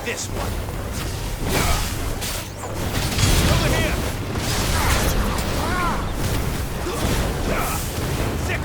This one. Over here. Sick.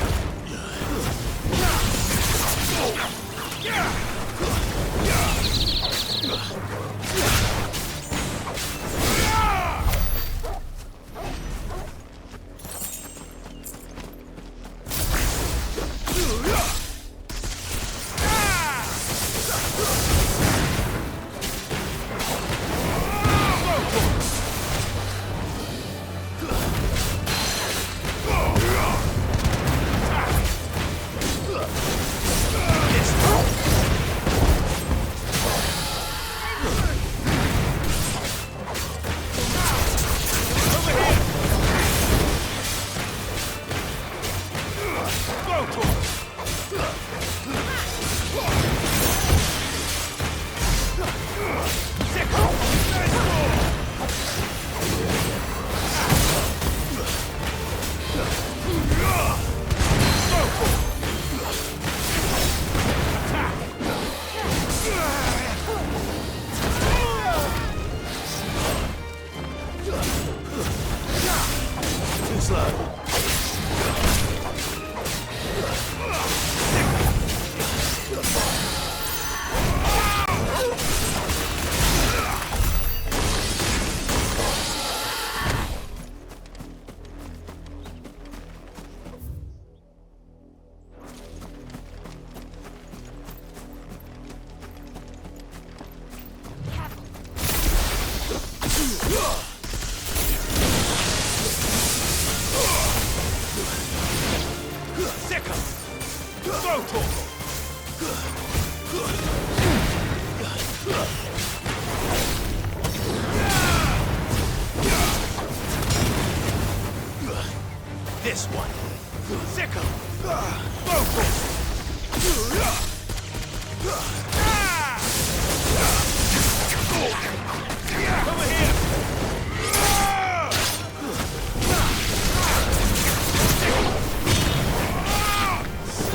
This one. Sickle. Focus. Over here.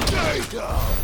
Stay down.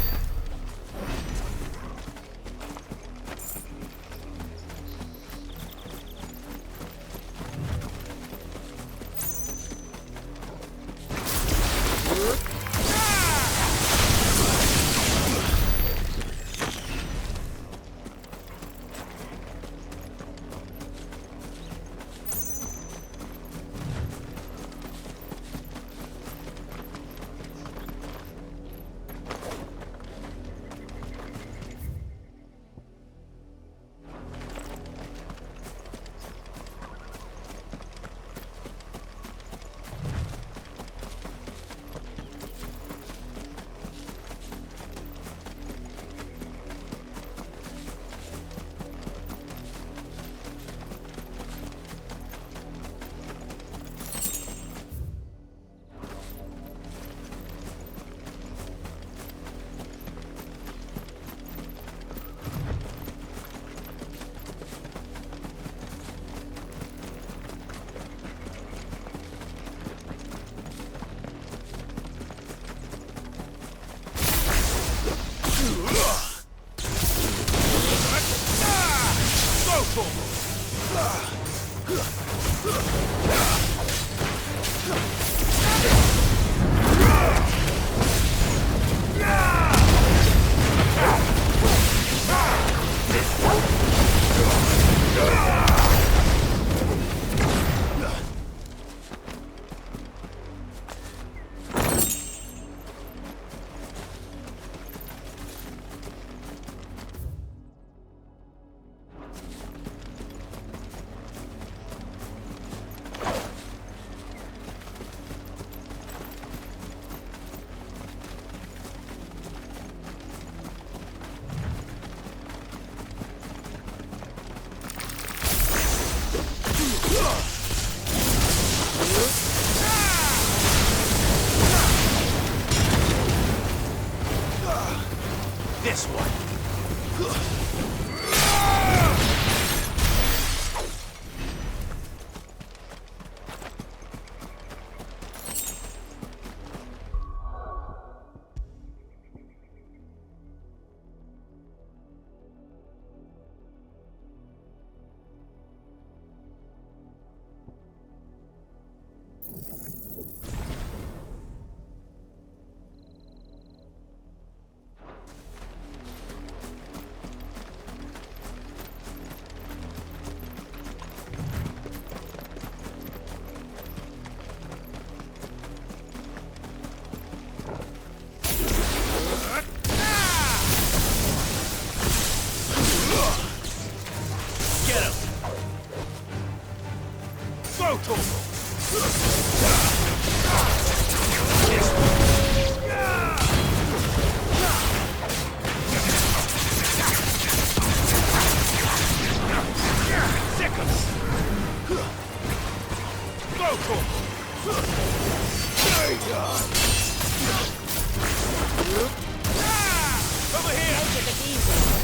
get him! Brutal! Seconds! Brutal! Over here! Take it easy.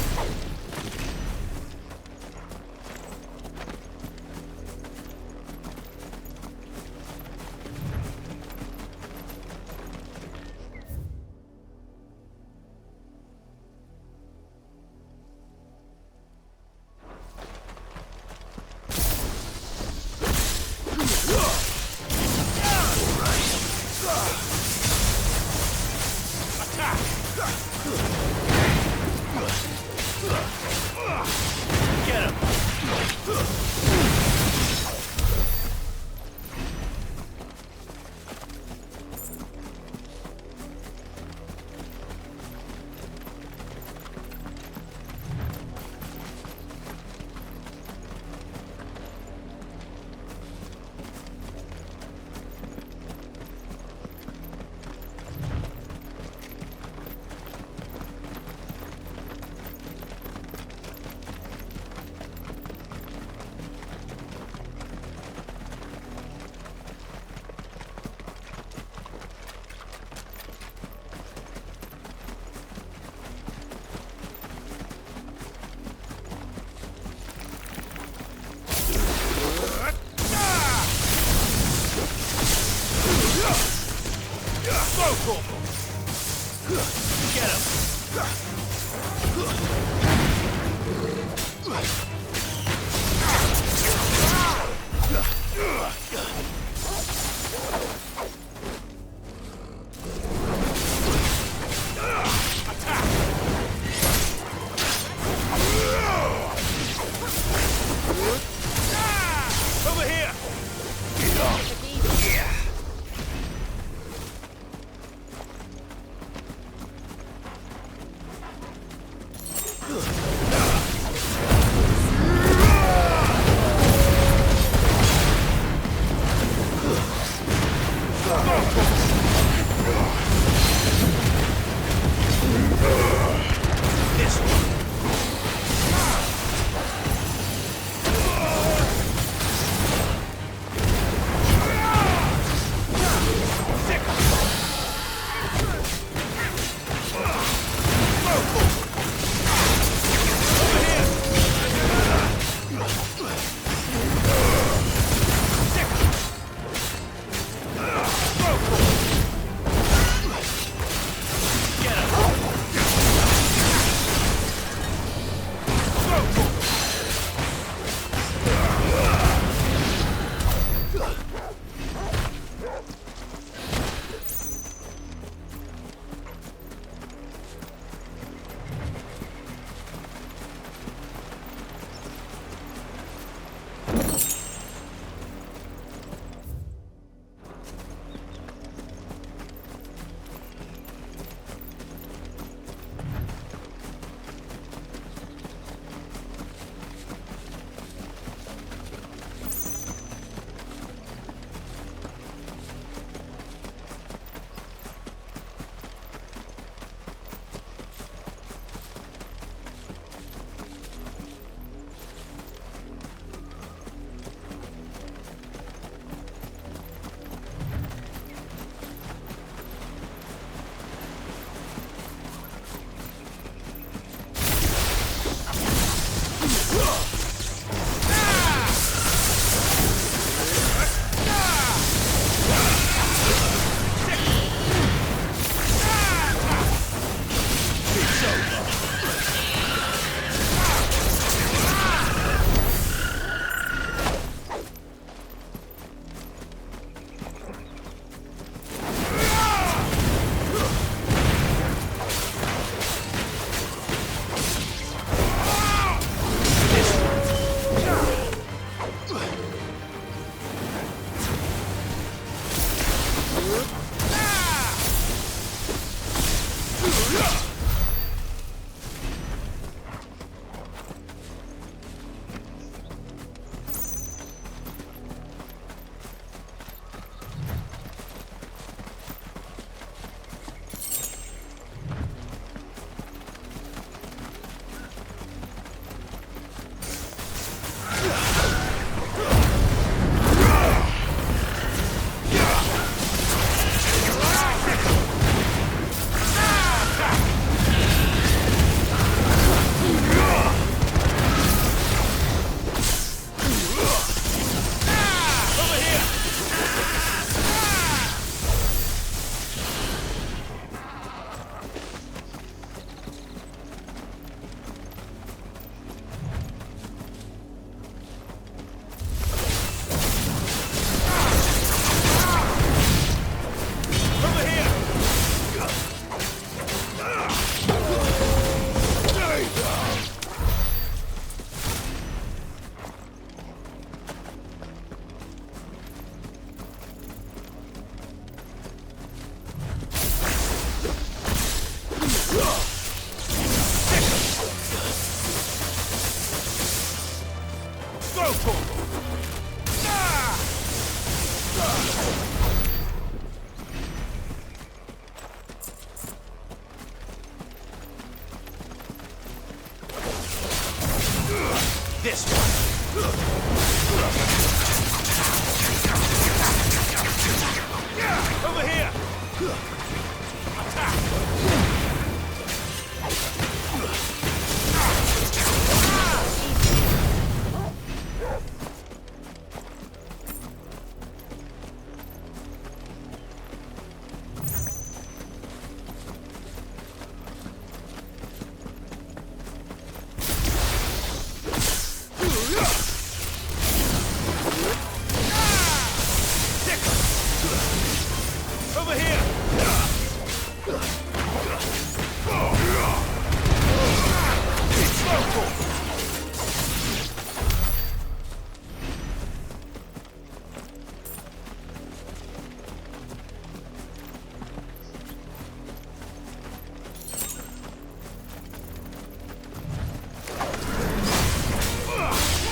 go for? Ah! This one. Over here. Attack. Over here!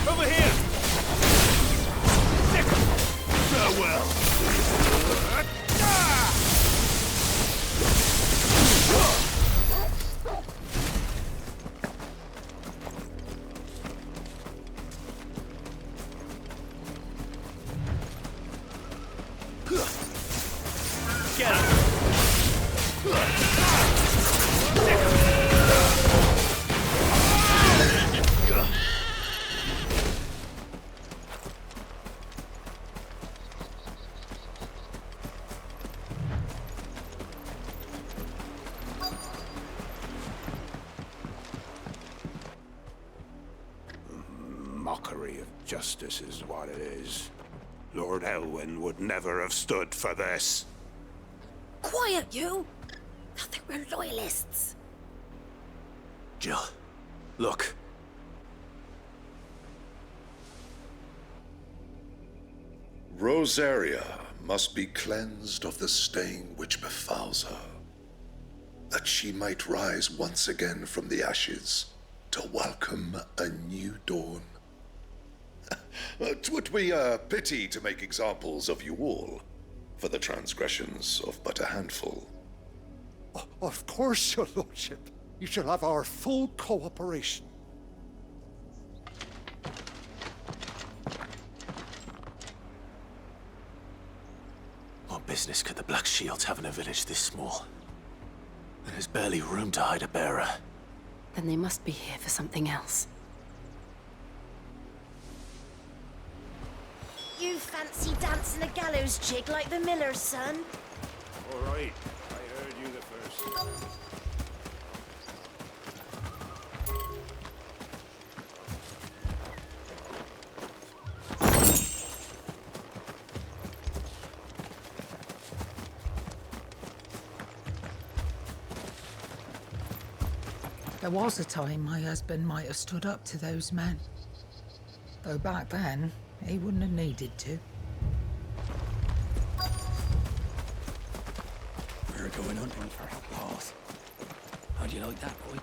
Over here! Farewell! Get him! Mockery of justice is what it is. Lord Elwyn would never have stood for this. Quiet, you! I think we're loyalists. Jill, look. Rosaria must be cleansed of the stain which befouls her, that she might rise once again from the ashes to welcome a new dawn. 'Twould be a pity to make examples of you all, for the transgressions of but a handful. Of course, your lordship. You shall have our full cooperation. What business could the Black Shields have in a village this small? And there's barely room to hide a bearer. Then they must be here for something else. You fancy dancing a gallows jig like the miller's son? All right, I heard you the first. There was a time my husband might have stood up to those men. Though back then, he wouldn't have needed to. We're going hunting for outlaws. How do you like that, boy?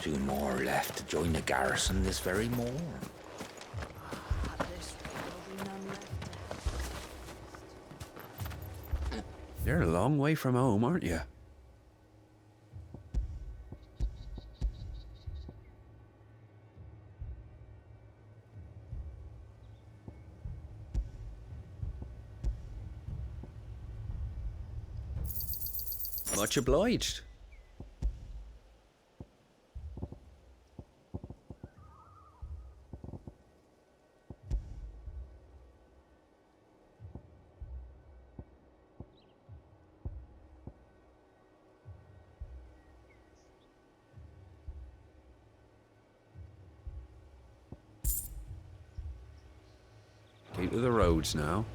Two more left to join the garrison this very morn. You're a long way from home, aren't you? Much obliged. Keep to the roads now.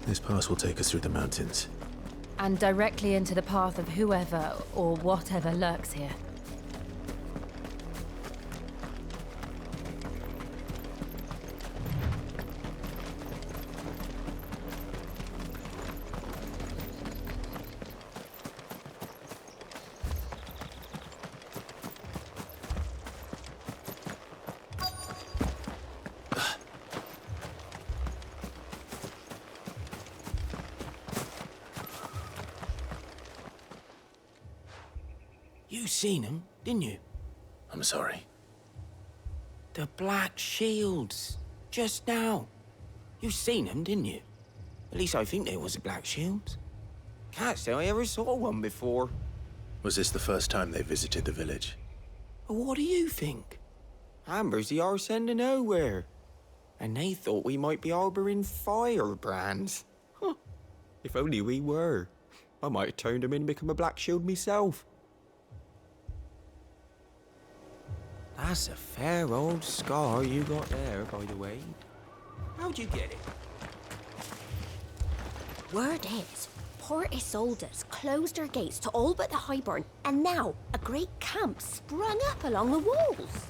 This pass will take us through the mountains. And directly into the path of whoever or whatever lurks here. You seen him, didn't you? I'm sorry. The black shields. Just now. You seen them, didn't you? At least I think there was a black shield. Can't say I ever saw one before. Was this the first time they visited the village? What do you think? Amber's the arse end of nowhere. And they thought we might be harbouring firebrands. Huh. If only we were. I might have turned them in and become a black shield myself. That's a fair old scar you got there, by the way. How'd you get it? Word is, Port Isolde's closed her gates to all but the highborn, and now a great camp sprung up along the walls.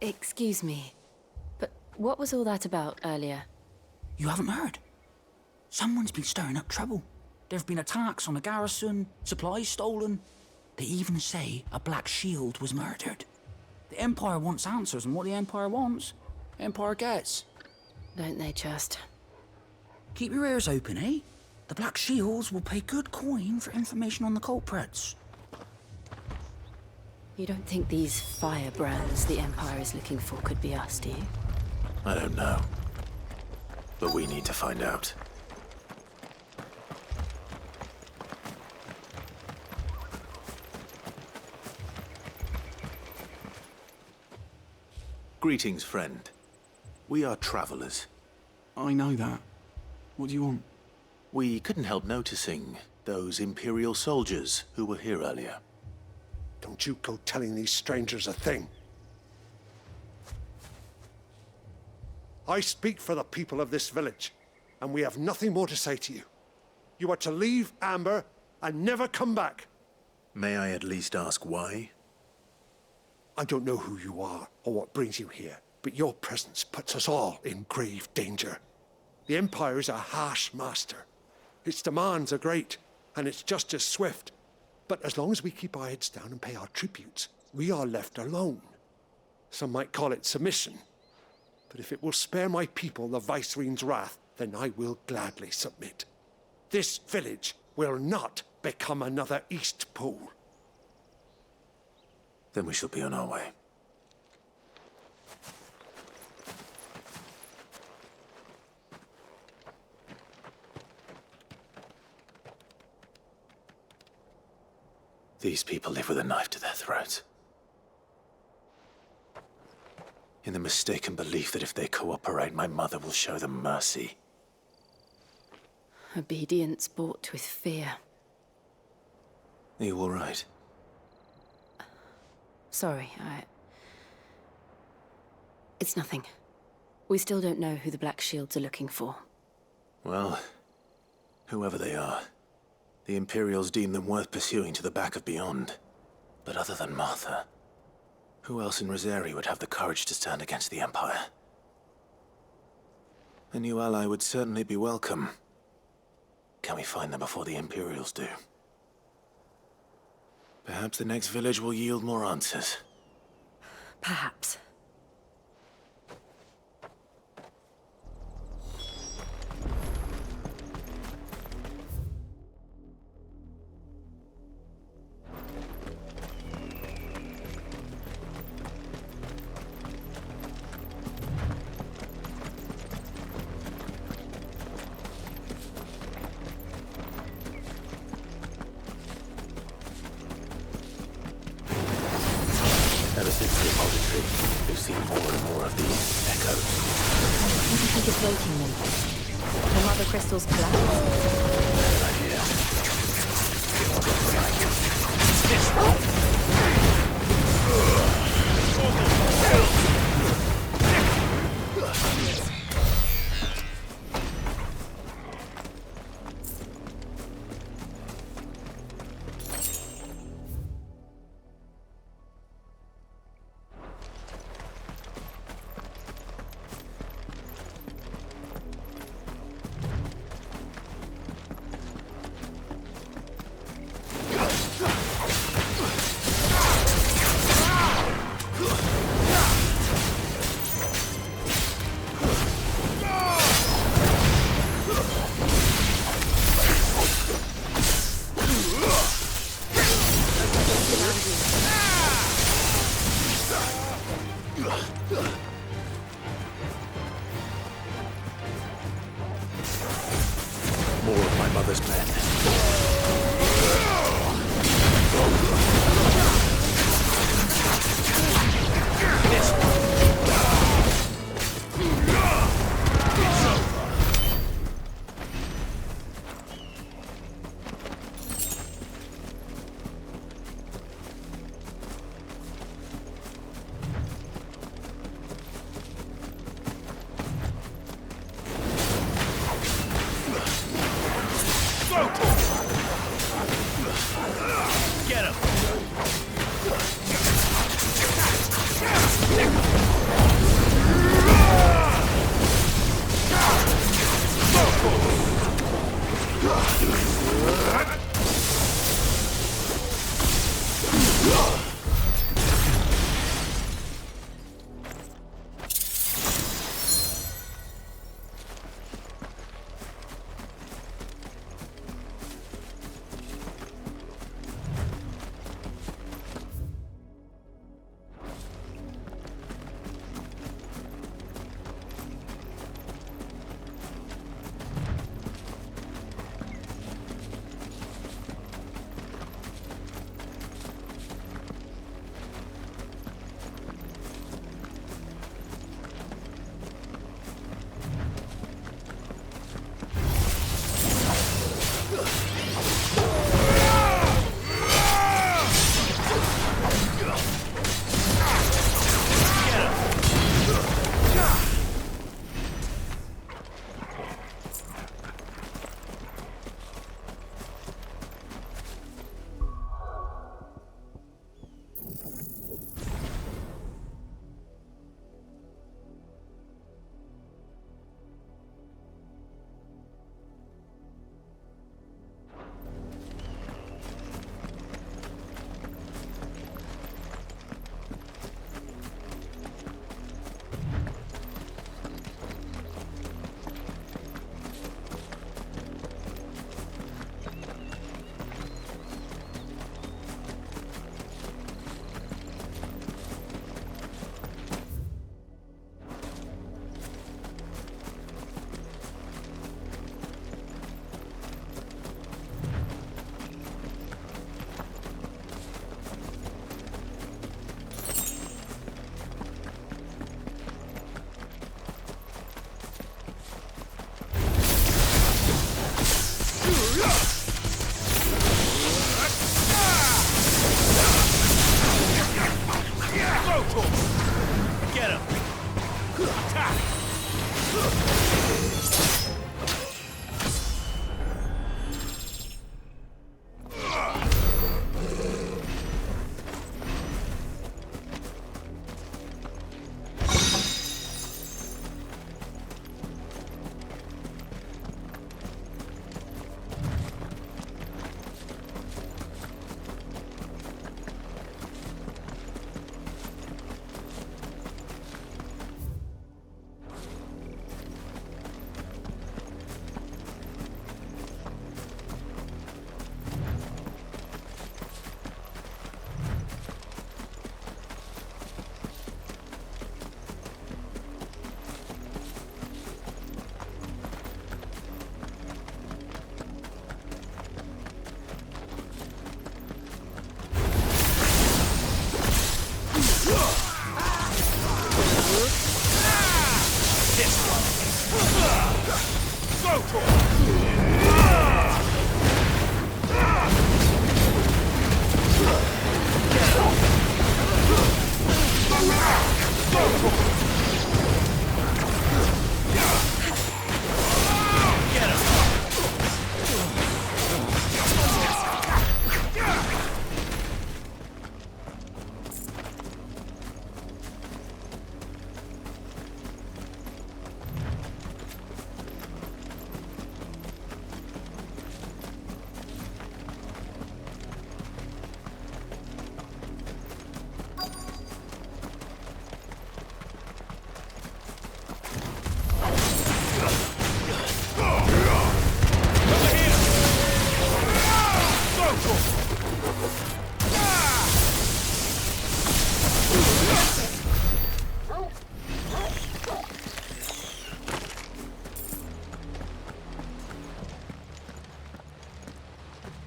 Excuse me, but what was all that about earlier? You haven't heard? Someone's been stirring up trouble. There have been attacks on the garrison, supplies stolen. They even say a black shield was murdered. The Empire wants answers, and what the Empire wants, Empire gets. Don't they just? Keep your ears open, eh? The Black Shields will pay good coin for information on the culprits. You don't think these firebrands the Empire is looking for could be us, do you? I don't know. But we need to find out. Greetings, friend. We are travelers. I know that. What do you want? We couldn't help noticing those Imperial soldiers who were here earlier. Don't you go telling these strangers a thing. I speak for the people of this village, and we have nothing more to say to you. You are to leave Amber and never come back. May I at least ask why? I don't know who you are or what brings you here, but your presence puts us all in grave danger. The Empire is a harsh master. Its demands are great, and its justice swift. But as long as we keep our heads down and pay our tributes, we are left alone. Some might call it submission. But if it will spare my people the Viceroy's wrath, then I will gladly submit. This village will not become another East Pole. Then we shall be on our way. These people live with a knife to their throats. In the mistaken belief that if they cooperate, my mother will show them mercy. Obedience bought with fear. Are you all right? Sorry, It's nothing. We still don't know who the Black Shields are looking for. Well, whoever they are, the Imperials deem them worth pursuing to the back of beyond. But other than Martha, who else in Rosari would have the courage to stand against the Empire? A new ally would certainly be welcome. Can we find them before the Imperials do? Perhaps the next village will yield more answers. Perhaps. Ever since the repository, we've seen more and more of these echoes. What do you think is waking them? The mother crystals collapse? Bad idea. More of my mother's men. Get him!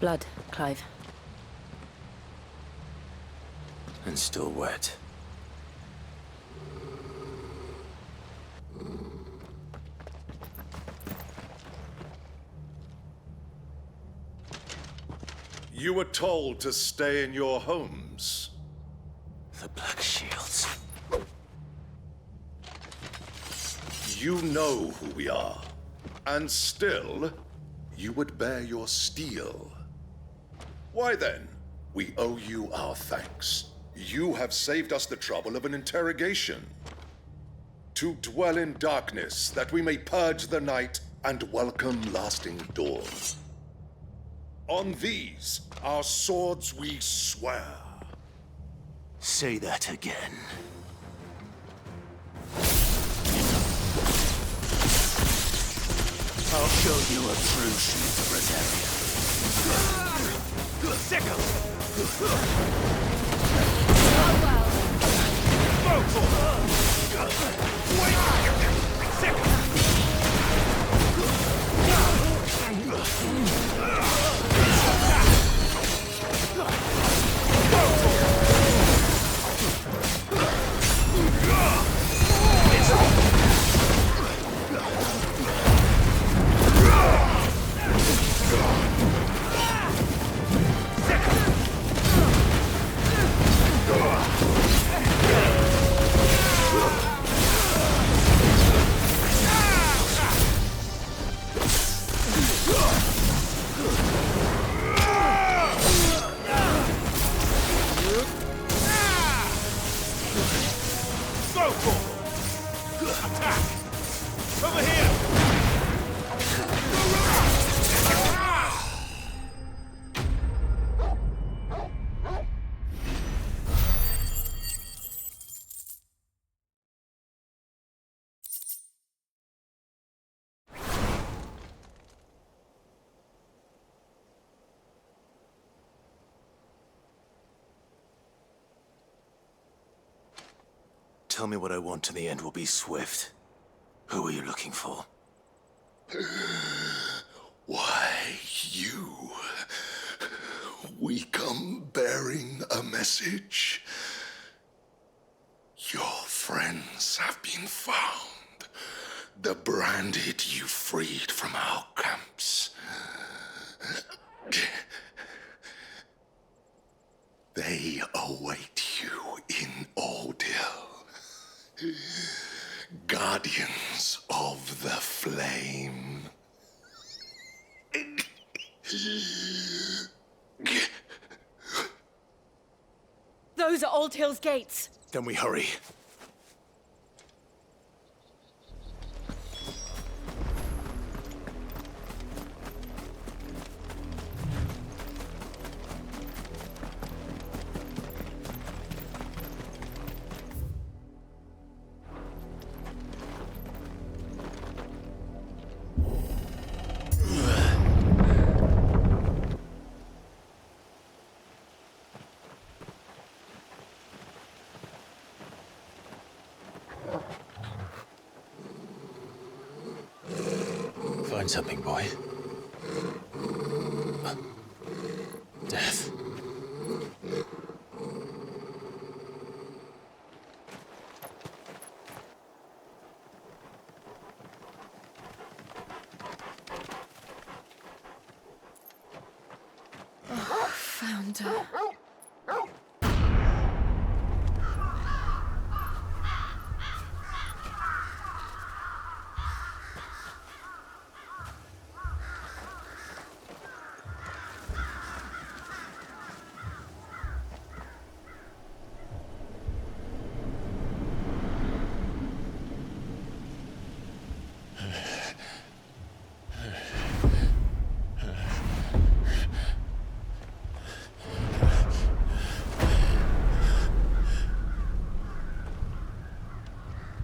blood, Clive. And still wet. You were told to stay in your homes. The Black Shields. You know who we are. And still, you would bear your steel. Why then? We owe you our thanks. You have saved us the trouble of an interrogation. To dwell in darkness, that we may purge the night and welcome lasting dawn. On these, our swords we swear. Say that again. I'll show you a true smith of Rosaria. Sickle! Tell me what I want and the end will be swift. Who are you looking for? Why, you. We come bearing a message. Your friends have been found. The branded you freed from our camps. They await you in Ordeal. Guardians of the Flame. Those are Old Hill's gates. Then we hurry. Find something, boy. Death. Found her.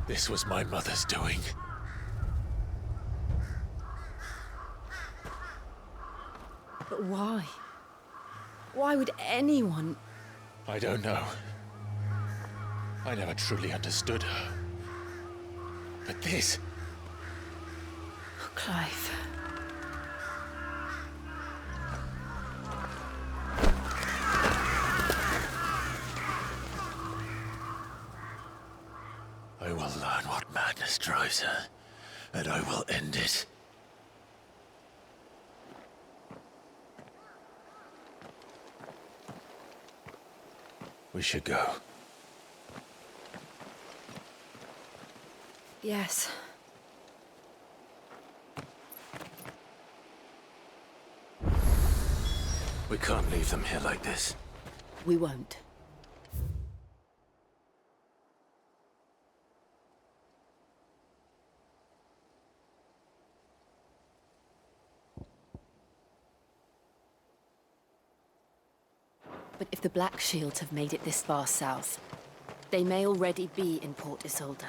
This was my mother's doing. But why? Why would anyone? I don't know. I never truly understood her. But this... Clive. I will learn what madness drives her, and I will end it. We should go. Yes. We can't leave them here like this. We won't. But if the Black Shields have made it this far south, they may already be in Port Isolde.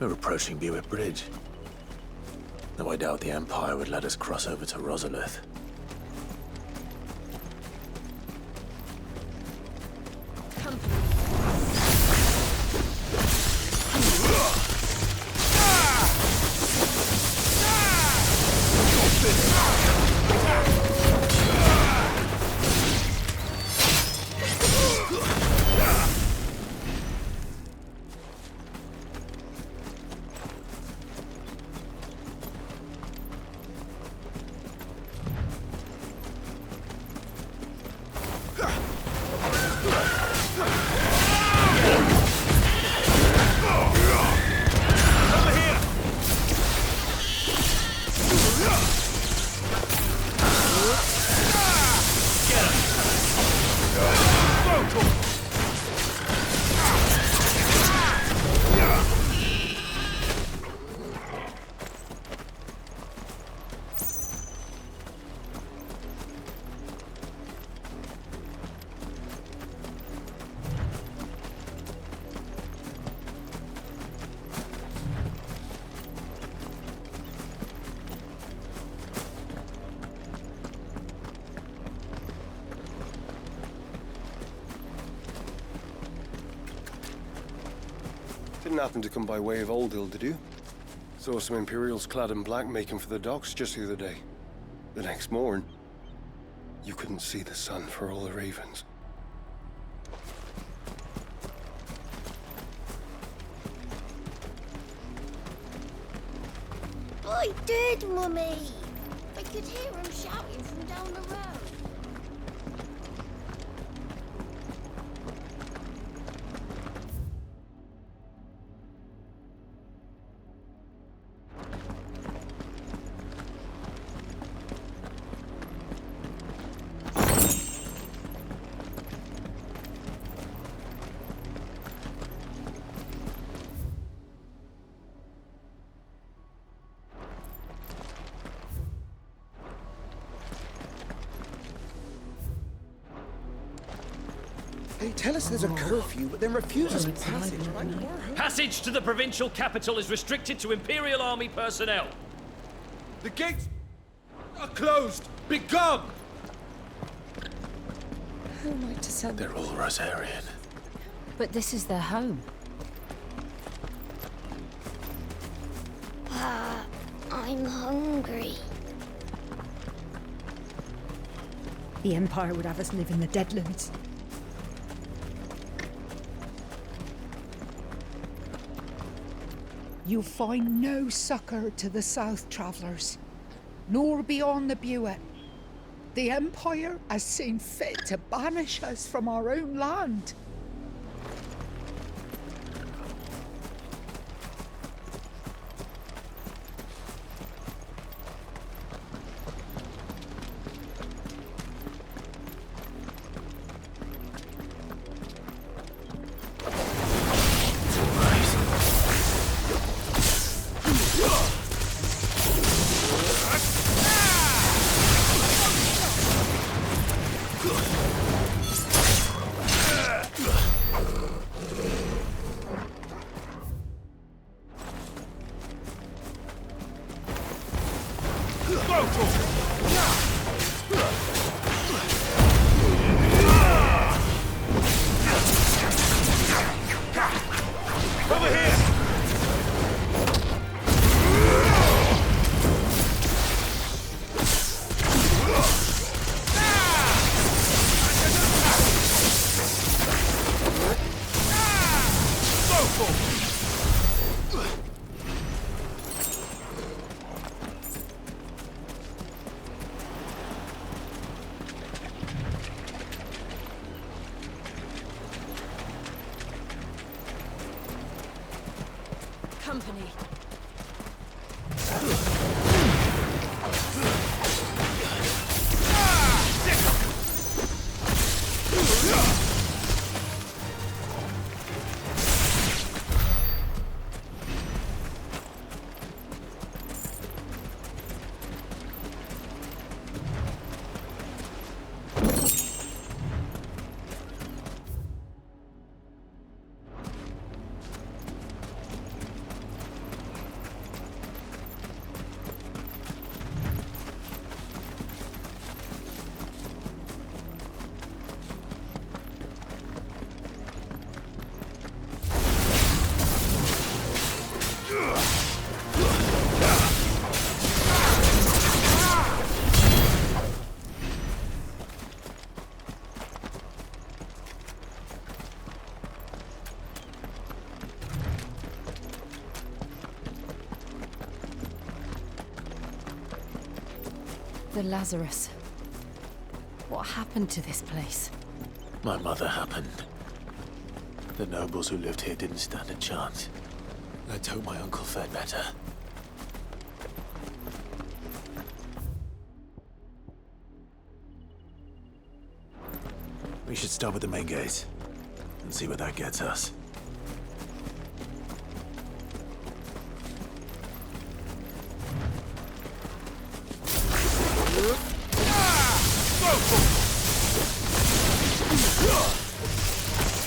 We're approaching Buick Bridge. Though I doubt the Empire would let us cross over to Rosalith. Didn't happen to come by way of Old Hill, did you? Saw some Imperials clad in black making for the docks just the other day. The next morn, you couldn't see the sun for all the ravens. I did, Mummy! I could hear him shouting from down the road. They tell us there's a curfew, but then refuse us passage. Passage to the provincial capital is restricted to Imperial Army personnel. The gates are closed. Be gone! Who am I to send? They're all Rosarian. But this is their home. I'm hungry. The Empire would have us live in the Deadlands. You'll find no succor to the South travellers, nor beyond the Buet. The Empire has seen fit to banish us from our own land. Company. The Lazarus. What happened to this place? My mother happened. The nobles who lived here didn't stand a chance. Let's hope my uncle fared better. We should start with the main gate and see where that gets us.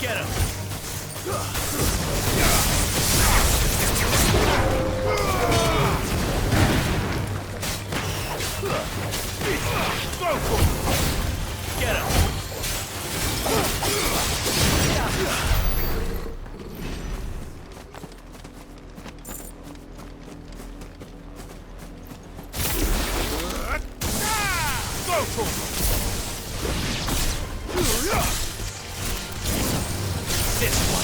Get him! Get him! this one.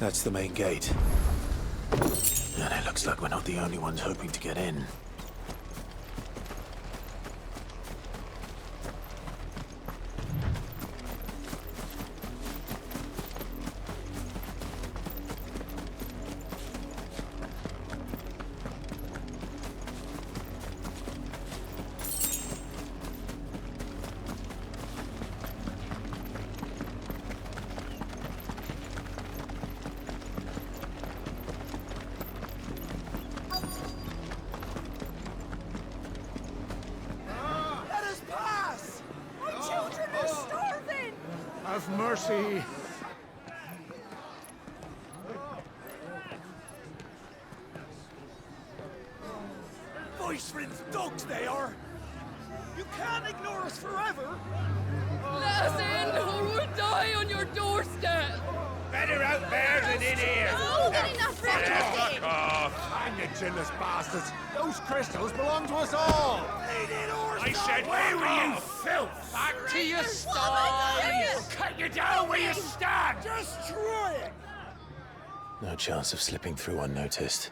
That's the main gate. And it looks like we're not the only ones hoping to get in. Have mercy. Voice-rinsed dogs they are! You can't ignore us forever! Let us in or we'll die on your doorstep! Better out there than in here! Oh, good enough for Fuck off! Hang the chinless bastards. Those crystals belong to us all. I said, where were you, filth? Back to your sties! We'll cut you down where you stand! Just try it! No chance of slipping through unnoticed.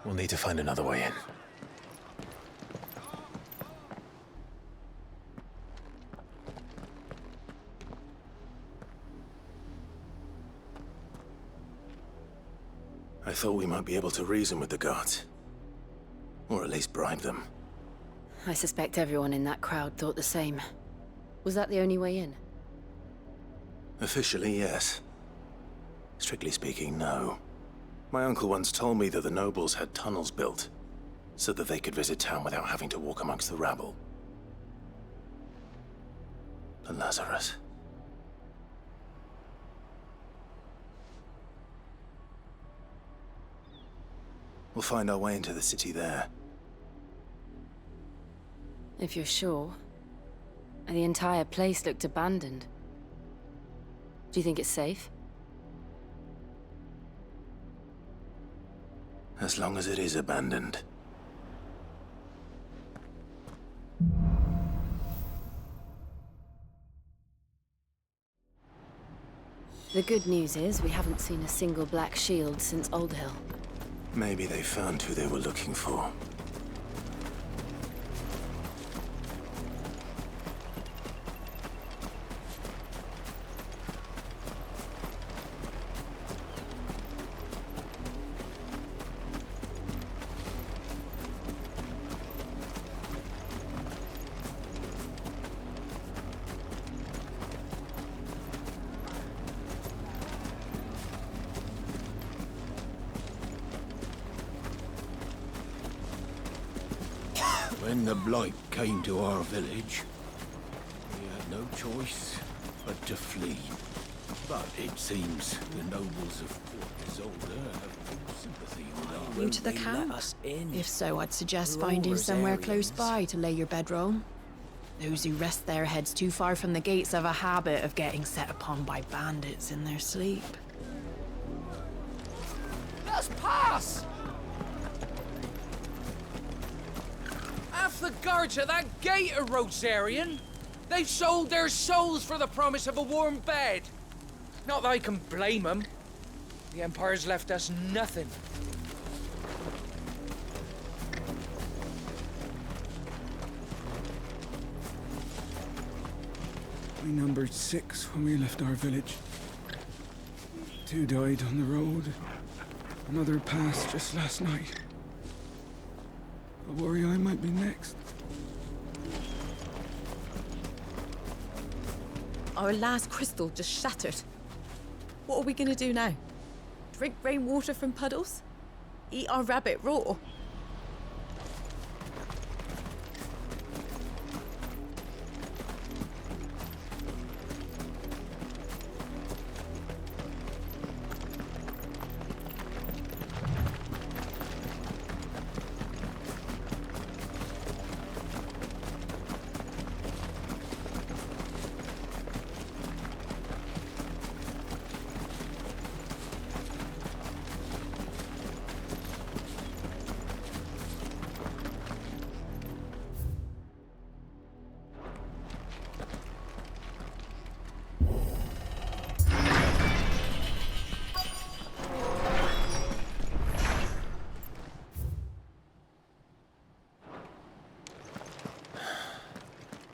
We'll need to find another way in. I thought we might be able to reason with the guards. Or at least bribe them. I suspect everyone in that crowd thought the same. Was that the only way in? Officially, yes. Strictly speaking, no. My uncle once told me that the nobles had tunnels built, so that they could visit town without having to walk amongst the rabble. And Lazarus. We'll find our way into the city there. If you're sure. The entire place looked abandoned. Do you think it's safe? As long as it is abandoned. The good news is we haven't seen a single black shield since Old Hill. Maybe they found who they were looking for. When the Blight came to our village, we had no choice but to flee. But it seems the nobles of Port Isolde have no sympathy with our... New to the camp? If so, I'd suggest finding somewhere close by to lay your bedroll. Those who rest their heads too far from the gates have a habit of getting set upon by bandits in their sleep. Let us pass! Half the guards at that gate are Rosarian. They've sold their souls for the promise of a warm bed. Not that I can blame them. The Empire's left us nothing. We numbered 6 when we left our village. 2 died on the road. Another passed just last night. I worry I might be next. Our last crystal just shattered. What are we gonna do now? Drink rainwater from puddles? Eat our rabbit raw?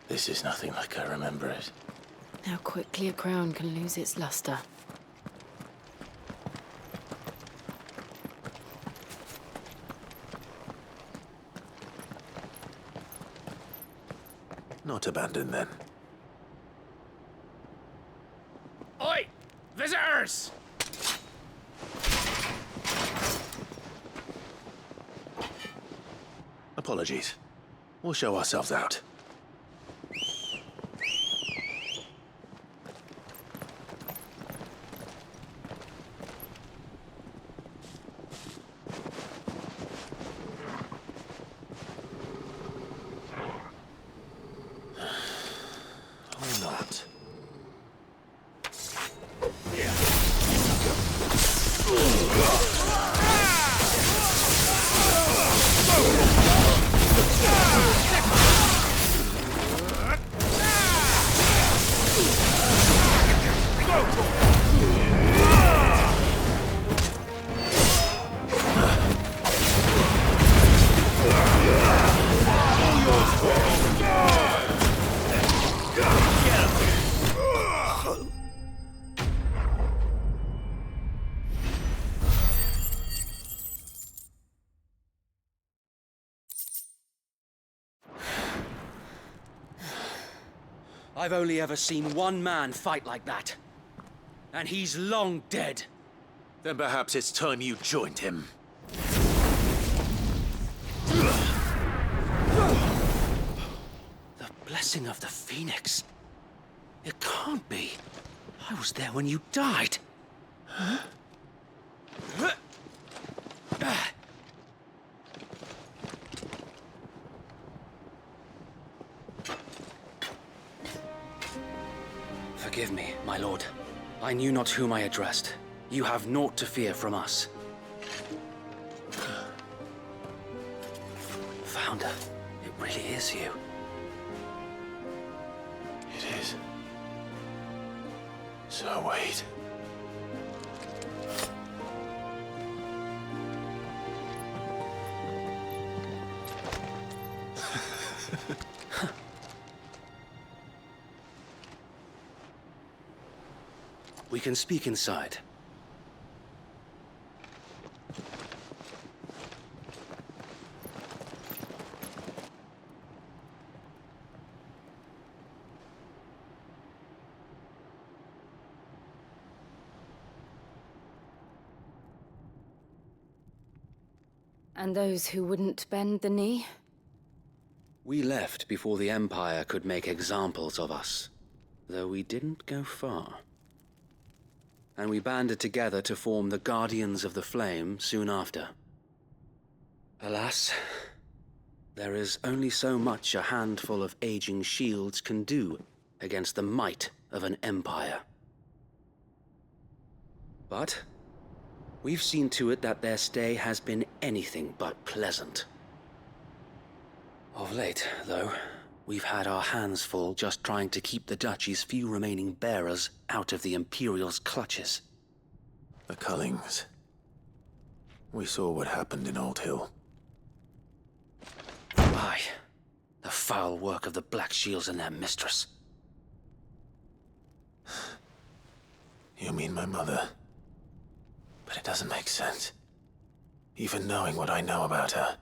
This is nothing like I remember it. How quickly a crown can lose its luster. Not abandoned, then. Oi! Visitors! Apologies. We'll show ourselves out. Or not. I've only ever seen one man fight like that. And he's long dead. Then perhaps it's time you joined him. The blessing of the Phoenix. It can't be. I was there when you died. Huh? Forgive me, my lord. I knew not whom I addressed. You have naught to fear from us. Founder, it really is you. It is. So wait. We can speak inside. And those who wouldn't bend the knee? We left before the Empire could make examples of us, though we didn't go far. And we banded together to form the Guardians of the Flame soon after. Alas, there is only so much a handful of aging shields can do against the might of an empire. But we've seen to it that their stay has been anything but pleasant. Of late, though, we've had our hands full just trying to keep the Duchy's few remaining bearers out of the Imperial's clutches. The Cullings. We saw what happened in Old Hill. Aye, the foul work of the Black Shields and their mistress. You mean my mother? But it doesn't make sense. Even knowing what I know about her.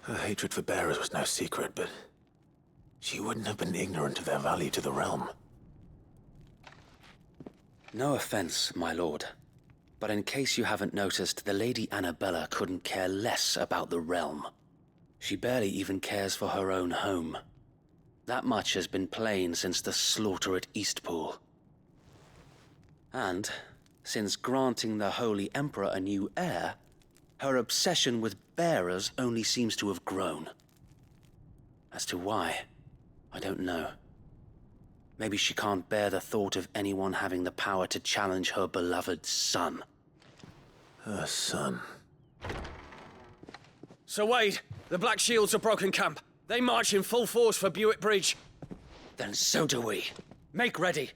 Her hatred for bearers was no secret, but she wouldn't have been ignorant of their value to the realm. No offense, my lord. But in case you haven't noticed, the Lady Annabella couldn't care less about the realm. She barely even cares for her own home. That much has been plain since the slaughter at Eastpool. And, since granting the Holy Emperor a new heir, her obsession with bearers only seems to have grown. As to why, I don't know. Maybe she can't bear the thought of anyone having the power to challenge her beloved son. Her son. Sir Wade, the Black Shields have broken camp. They march in full force for Buick Bridge. Then so do we. Make ready.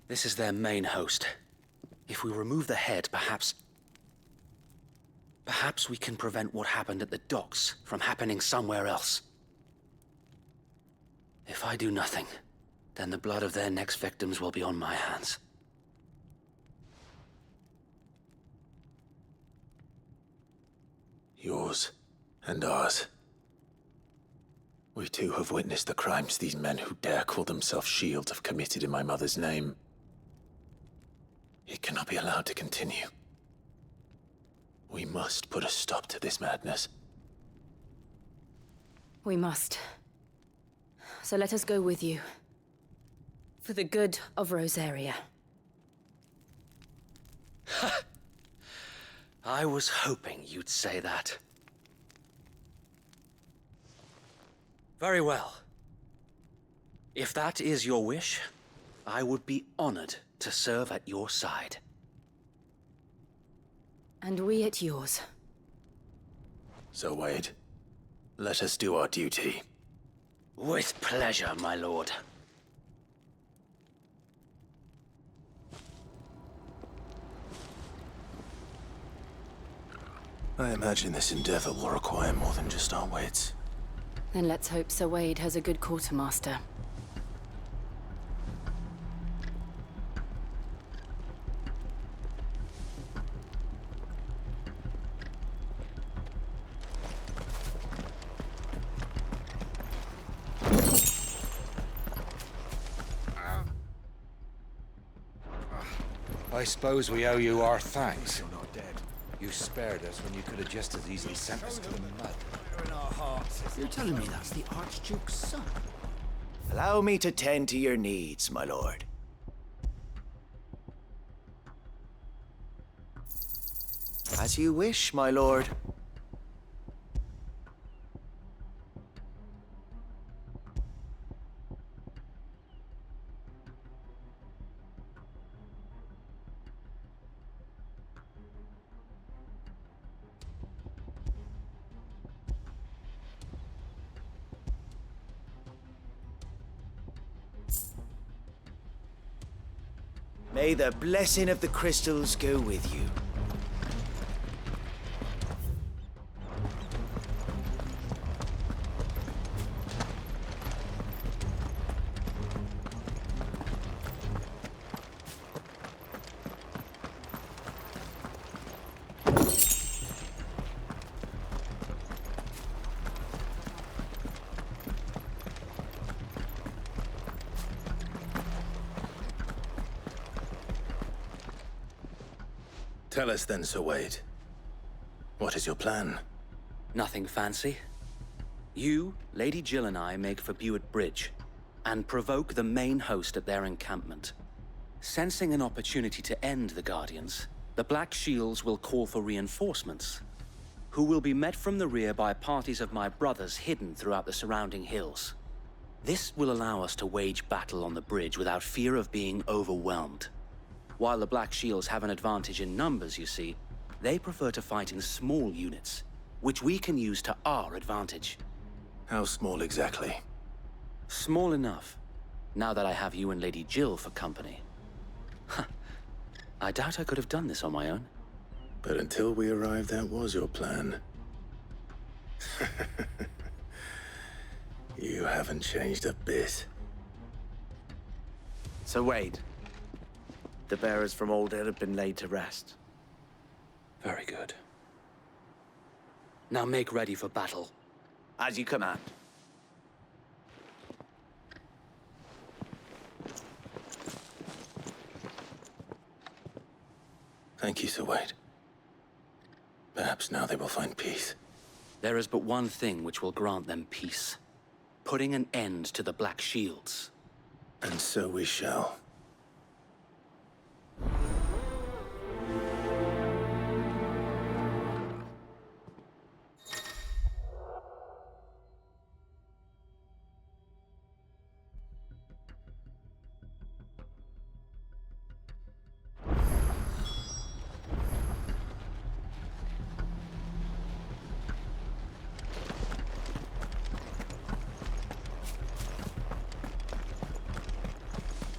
This is their main host. If we remove the head, perhaps we can prevent what happened at the docks from happening somewhere else. If I do nothing, then the blood of their next victims will be on my hands. Yours and ours. We too have witnessed the crimes these men who dare call themselves shields have committed in my mother's name. It cannot be allowed to continue. We must put a stop to this madness. We must. So let us go with you. For the good of Rosaria. I was hoping you'd say that. Very well. If that is your wish, I would be honored to serve at your side. And we at yours. So, Wade, let us do our duty. With pleasure, my lord. I imagine this endeavor will require more than just our wits. Then let's hope Sir Wade has a good quartermaster. I suppose we owe you our thanks. You're not dead. You spared us when you could have just as easily sent us to the mud. You're telling me that's the Archduke's son? Allow me to tend to your needs, my lord. As you wish, my lord. May the blessing of the crystals go with you. Tell us then, Sir Wade. What is your plan? Nothing fancy. You, Lady Jill and I make for Buick Bridge, and provoke the main host at their encampment. Sensing an opportunity to end the Guardians, the Black Shields will call for reinforcements, who will be met from the rear by parties of my brothers hidden throughout the surrounding hills. This will allow us to wage battle on the bridge without fear of being overwhelmed. While the Black Shields have an advantage in numbers, you see, they prefer to fight in small units, which we can use to our advantage. How small exactly? Small enough, now that I have you and Lady Jill for company. I doubt I could have done this on my own. But until we arrived, that was your plan. You haven't changed a bit. So Wade, the bearers from Old Hill have been laid to rest. Very good. Now make ready for battle. As you command. Thank you, Sir Wade. Perhaps now they will find peace. There is but one thing which will grant them peace. Putting an end to the Black Shields. And so we shall.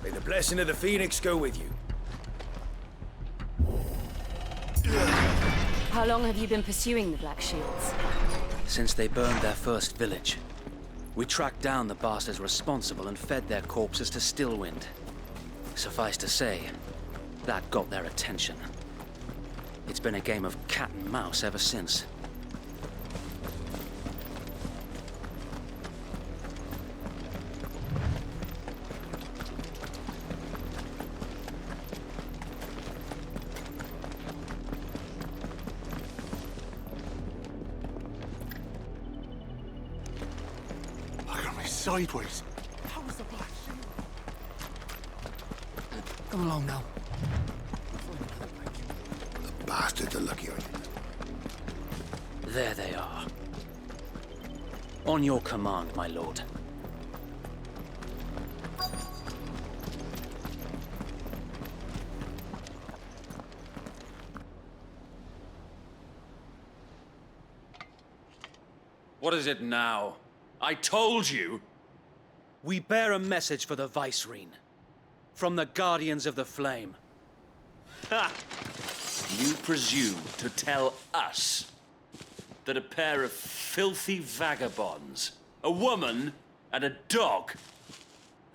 May the blessing of the Phoenix go with you. How long have you been pursuing the Black Shields? Since they burned their first village. We tracked down the bastards responsible and fed their corpses to Stillwind. Suffice to say, that got their attention. It's been a game of cat and mouse ever since. Sideways. How was the Black Shield? Come along now. The bastards are lucky on you. There they are. On your command, my lord. What is it now? I told you! We bear a message for the Vicereine. From the Guardians of the Flame. Ha! You presume to tell us that a pair of filthy vagabonds, a woman and a dog,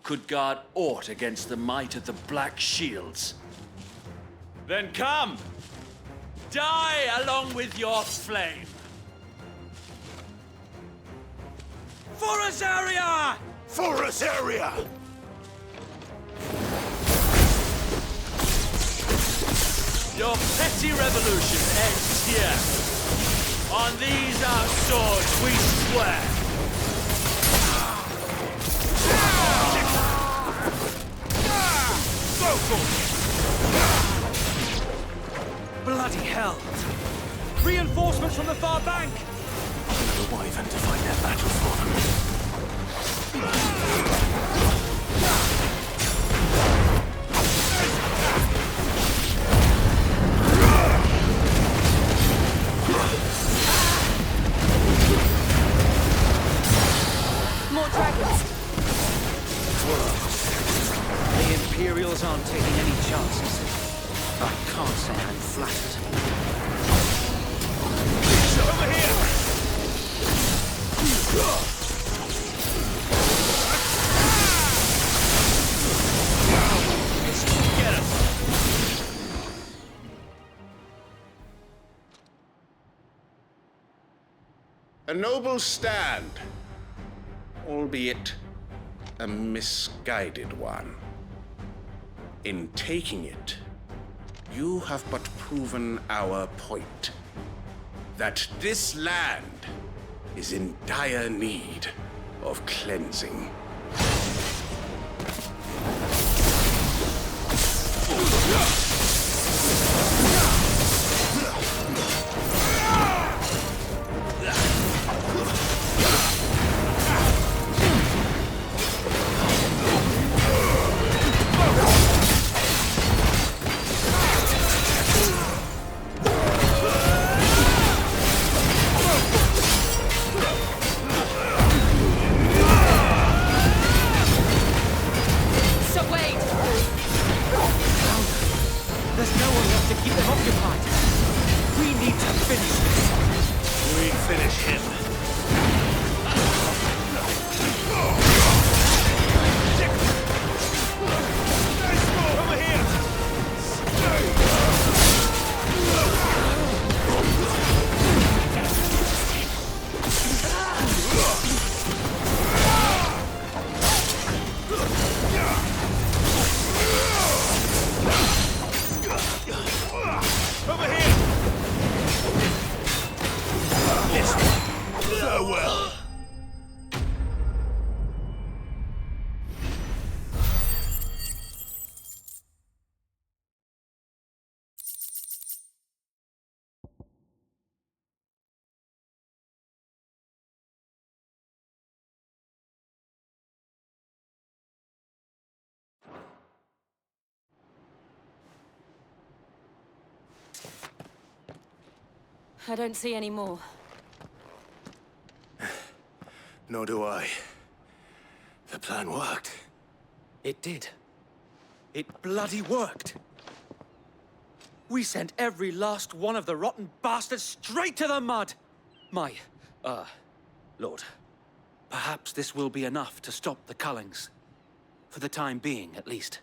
could guard aught against the might of the Black Shields? Then come! Die along with your flame! For Azaria! For Azaria! Your petty revolution ends here. On these our swords we swear. Go for it! Bloody hell! Reinforcements from the far bank! Another wyvern to fight their battle for them. More dragons! The Imperials aren't taking any chances. I can't say I'm flattered. Over here! Get him! A noble stand, albeit a misguided one. In taking it, you have but proven our point. That this land is in dire need of cleansing. There's no one left to keep them occupied. We need to finish this. We finish him. this one so well. I don't see any more. Nor do I. The plan worked. It did. It bloody worked. We sent every last one of the rotten bastards straight to the mud! My, Lord, perhaps this will be enough to stop the Cullings. For the time being, at least.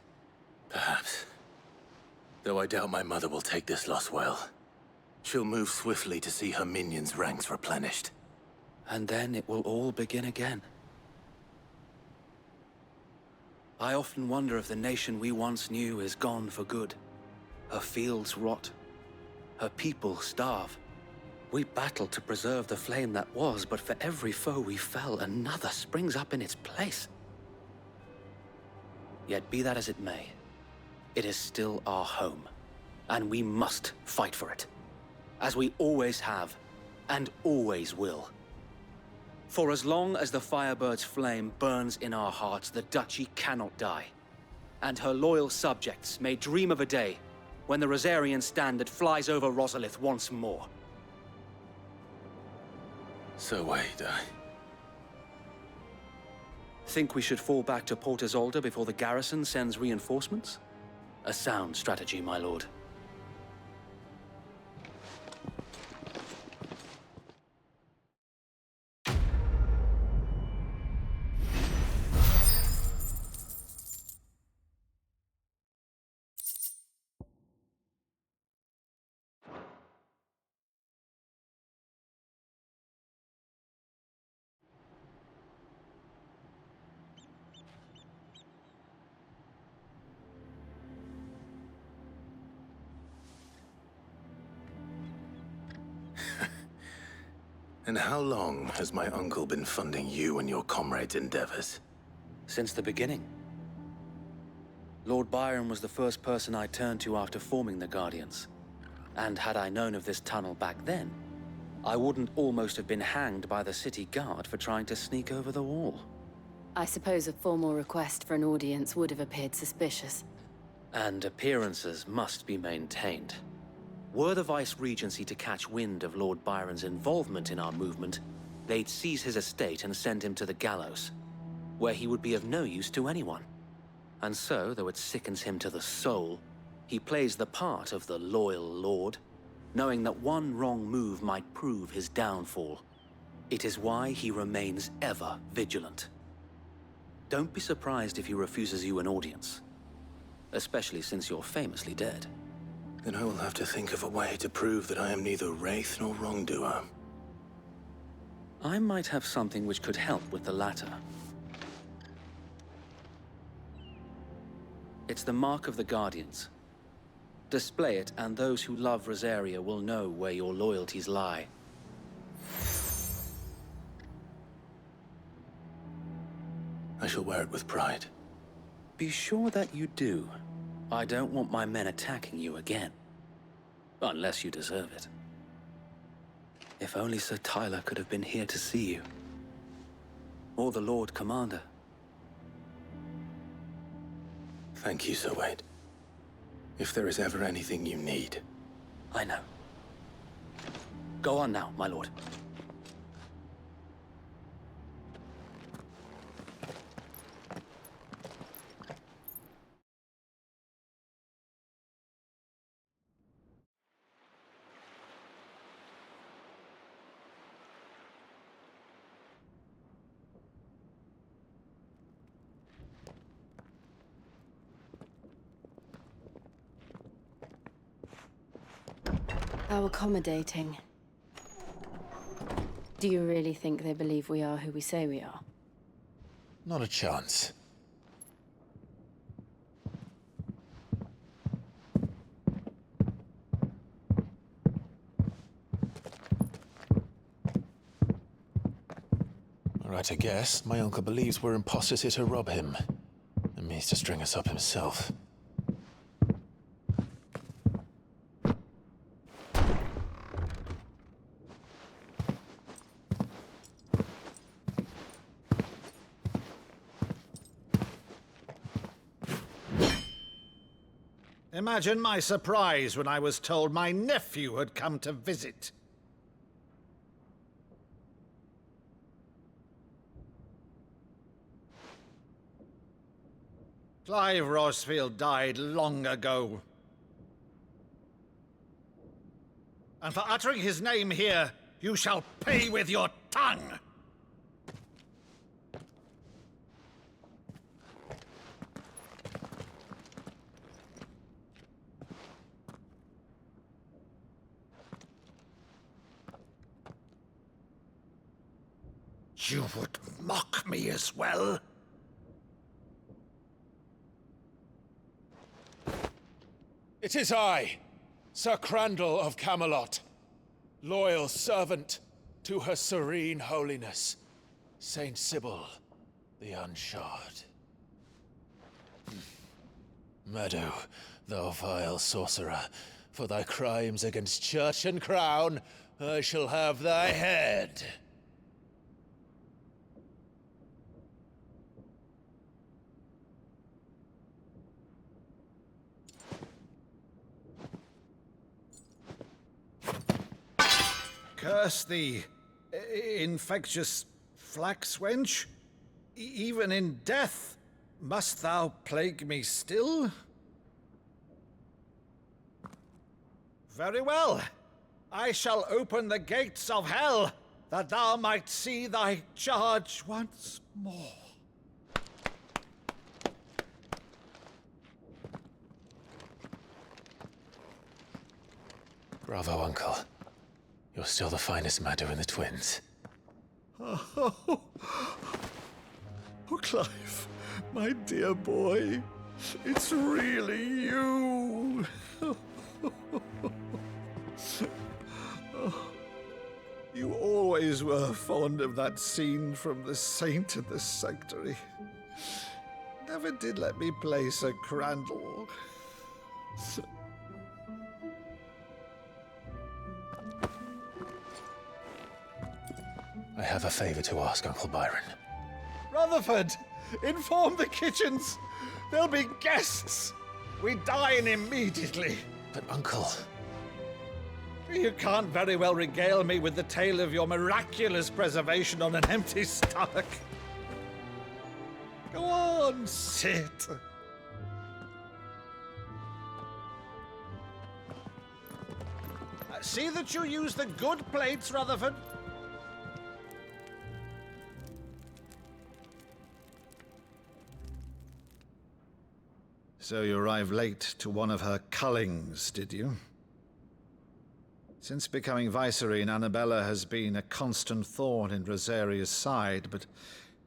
Perhaps. Though I doubt my mother will take this loss well. She'll move swiftly to see her minions' ranks replenished. And then it will all begin again. I often wonder if the nation we once knew is gone for good. Her fields rot. Her people starve. We battled to preserve the flame that was, but for every foe we fell, another springs up in its place. Yet be that as it may, it is still our home, and we must fight for it. As we always have, and always will. For as long as the Firebird's flame burns in our hearts, the Duchy cannot die. And her loyal subjects may dream of a day when the Rosarian standard flies over Rosalith once more. So wait, Think we should fall back to Port Isolde before the garrison sends reinforcements? A sound strategy, my lord. And how long has my uncle been funding you and your comrades' endeavors? Since the beginning. Lord Byron was the first person I turned to after forming the Guardians. And had I known of this tunnel back then, I wouldn't almost have been hanged by the city guard for trying to sneak over the wall. I suppose a formal request for an audience would have appeared suspicious. And appearances must be maintained. Were the Vice-Regency to catch wind of Lord Byron's involvement in our movement, they'd seize his estate and send him to the gallows, where he would be of no use to anyone. And so, though it sickens him to the soul, he plays the part of the loyal lord, knowing that one wrong move might prove his downfall. It is why he remains ever vigilant. Don't be surprised if he refuses you an audience, especially since you're famously dead. Then I will have to think of a way to prove that I am neither wraith nor wrongdoer. I might have something which could help with the latter. It's the mark of the Guardians. Display it, and those who love Rosaria will know where your loyalties lie. I shall wear it with pride. Be sure that you do. I don't want my men attacking you again. Unless you deserve it. If only Sir Tyler could have been here to see you. Or the Lord Commander. Thank you, Sir Wade. If there is ever anything you need. I know. Go on now, my lord. How accommodating. Do you really think they believe we are who we say we are? Not a chance. I to guess, my uncle believes we're imposters here to rob him, and means to string us up himself. Imagine my surprise when I was told my nephew had come to visit. Clive Rosfield died long ago. And for uttering his name here, you shall pay with your tongue! You would mock me as well? It is I, Sir Crandall of Camelot, loyal servant to her serene holiness, Saint Sybil the Unshod. Meadow, thou vile sorcerer, for thy crimes against church and crown, I shall have thy head. Curse thee, infectious flax wench. Even in death, must thou plague me still? Very well. I shall open the gates of hell, that thou might see thy charge once more. Bravo, Uncle. You're still the finest Meadow in the twins. Oh, Clive, my dear boy, it's really you. You always were fond of that scene from The Saint and the Sanctuary. Never did let me play Sir Crandall. I have a favor to ask, Uncle Byron. Rutherford, inform the kitchens. There'll be guests. We dine immediately. But, Uncle... You can't very well regale me with the tale of your miraculous preservation on an empty stomach. Go on, sit. See that you use the good plates, Rutherford. So you arrived late to one of her cullings, did you? Since becoming Vicereine, Annabella has been a constant thorn in Rosaria's side, but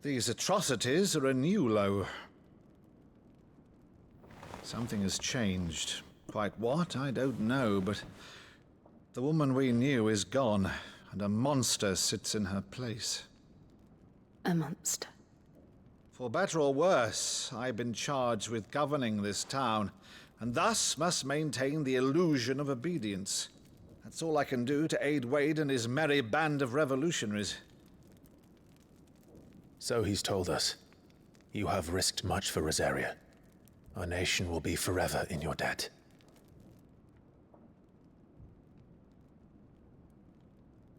these atrocities are a new low. Something has changed. Quite what, I don't know, but the woman we knew is gone, and a monster sits in her place. A monster? For better or worse, I've been charged with governing this town, and thus must maintain the illusion of obedience. That's all I can do to aid Wade and his merry band of revolutionaries. So he's told us. You have risked much for Rosaria. Our nation will be forever in your debt.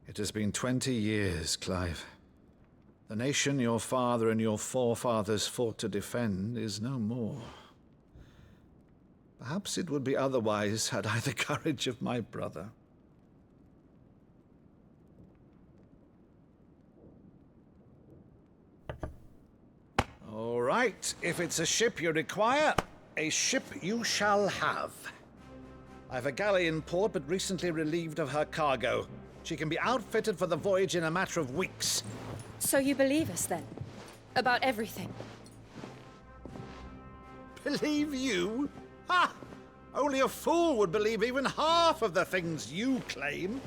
It has been 20 years, Clive. The nation your father and your forefathers fought to defend is no more. Perhaps it would be otherwise had I the courage of my brother. All right, if it's a ship you require, a ship you shall have. I've a galley in port, but recently relieved of her cargo. She can be outfitted for the voyage in a matter of weeks. So you believe us, then? About everything? Believe you? Ha! Only a fool would believe even half of the things you claim.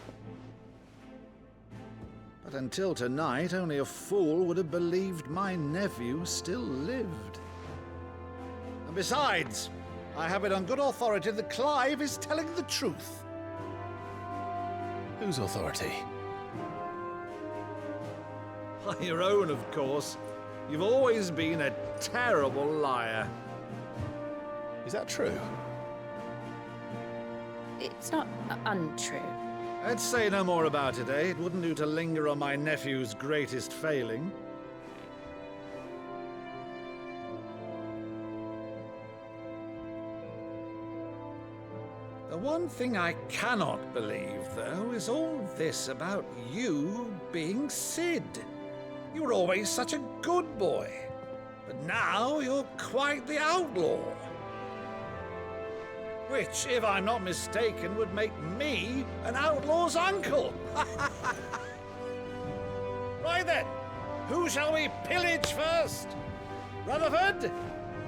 But until tonight, only a fool would have believed my nephew still lived. And besides, I have it on good authority that Clive is telling the truth. Whose authority? Your own, of course. You've always been a terrible liar. Is that true? It's not untrue. Let's say no more about it, eh? It wouldn't do to linger on my nephew's greatest failing. The one thing I cannot believe, though, is all this about you being Sid. You were always such a good boy, but now you're quite the outlaw. Which, if I'm not mistaken, would make me an outlaw's uncle. Right then, who shall we pillage first? Rutherford,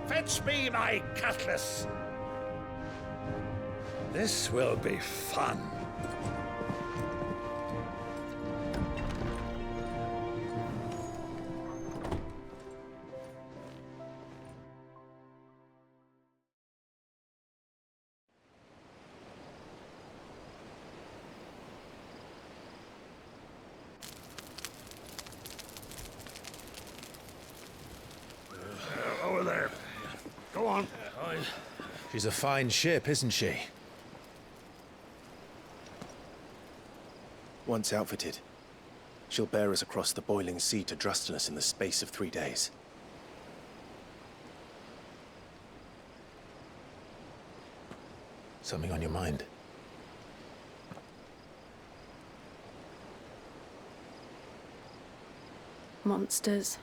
fetch me my cutlass. This will be fun. Over there. Go on. She's a fine ship, isn't she? Once outfitted, she'll bear us across the boiling sea to Drustinus in the space of 3 days. Something on your mind? Monsters.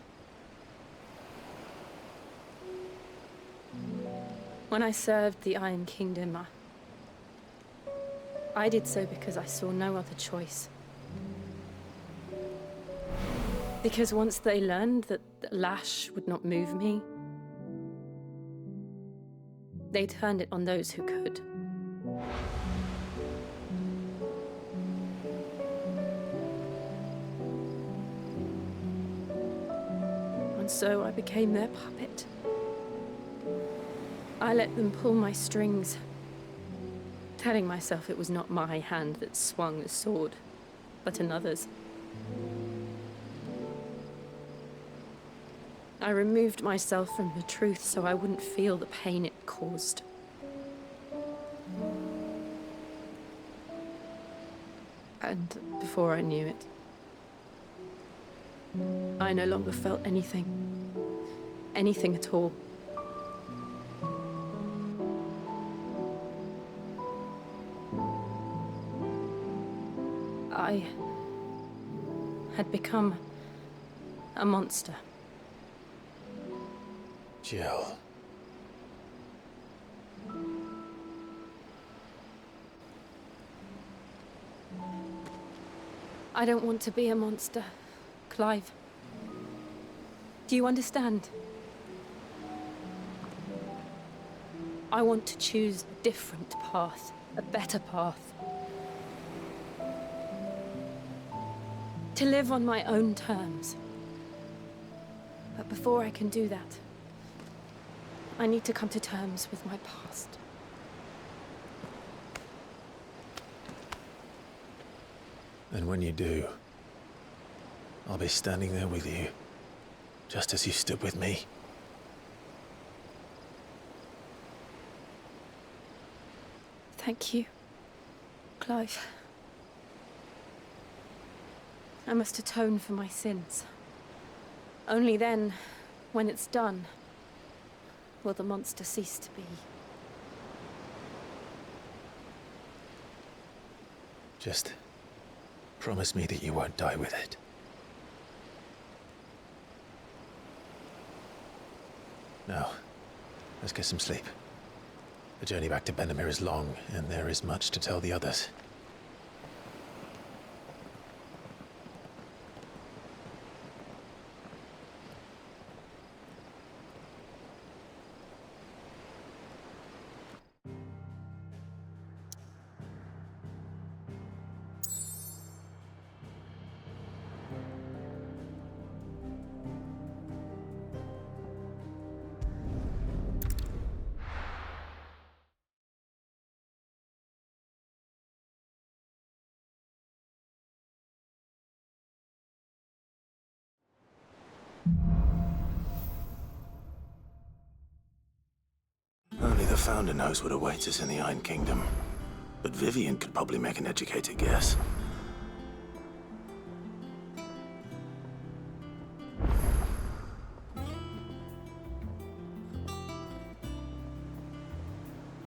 When I served the Iron Kingdom, I did so because I saw no other choice. Because once they learned that the lash would not move me, they turned it on those who could. And so I became their puppet. I let them pull my strings, telling myself it was not my hand that swung the sword, but another's. I removed myself from the truth so I wouldn't feel the pain it caused. And before I knew it, I no longer felt anything. Anything at all. I had become a monster. Jill. I don't want to be a monster, Clive. Do you understand? I want to choose a different path, a better path. To live on my own terms. But before I can do that, I need to come to terms with my past. And when you do, I'll be standing there with you, just as you stood with me. Thank you, Clive. I must atone for my sins. Only then, when it's done, will the monster cease to be. Just promise me that you won't die with it. Now, let's get some sleep. The journey back to Benamir is long, and there is much to tell the others. Founder knows what awaits us in the Iron Kingdom. But Vivian could probably make an educated guess.